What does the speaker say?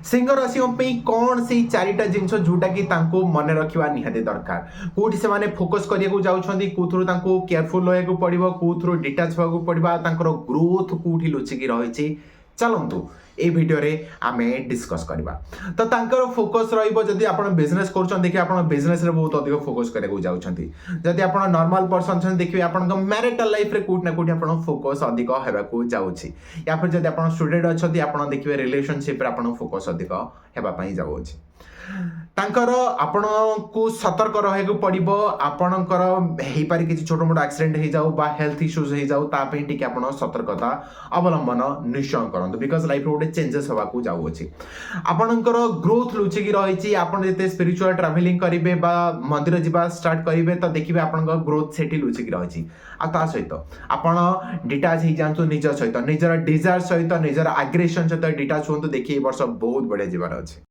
सिंह राशि कौन से चारिटा जिनस जोटा कि मन रखा निहाती दरकार कौटी से फोकस करने जाऊँगी कौथर केयरफुल रहा पड़ो कौथर डिटाच होगा पड़ो ग्रोथ कौटी लुचिकी रही चलतु ये भिडियो आम डिस्कस करवा तो तांकर फोकस रही आप बिजनेस कर बिजनेस बहुत अधिक फोकस करने जाऊँगी जदि आप नॉर्मल पर्सन देखिए आप मैरिटल लाइफ रे कौटना कौटी आप फोकस अधिक होगा जाऊँगी या फिर जब आप स्टूडेंट अच्छा आप देखिए रिलेशनशिप फोकस अधिक होगापी जाऊँगी तांकर आपण को सतर्क रहा पड़ो आपणकर हो पारे किसी छोट मोट एक्सीडेंट हो जाऊ बा हेल्थ इश्यूज हो जाऊ तापी टिके आपण सतर्कता अवलंबन निश्चय करूँ बिकज लाइफ गोटे चेंजेस होगा जाऊँगी आपणकर ग्रोथ लुचिकी रही आपड़ जिते स्पिरिचुअल ट्रावेलिंग करेंगे मंदिर जावा स्टार्ट करेंगे तो देखिए आपण ग्रोथ से लुचिकी रही सहित आप डिटाच हो जातु निज सहित निजर डिजायर सहित निजर आग्रेसन सहित डिटाच हूँ देखिए वर्ष बहुत बढ़िया जीवार अच्छे।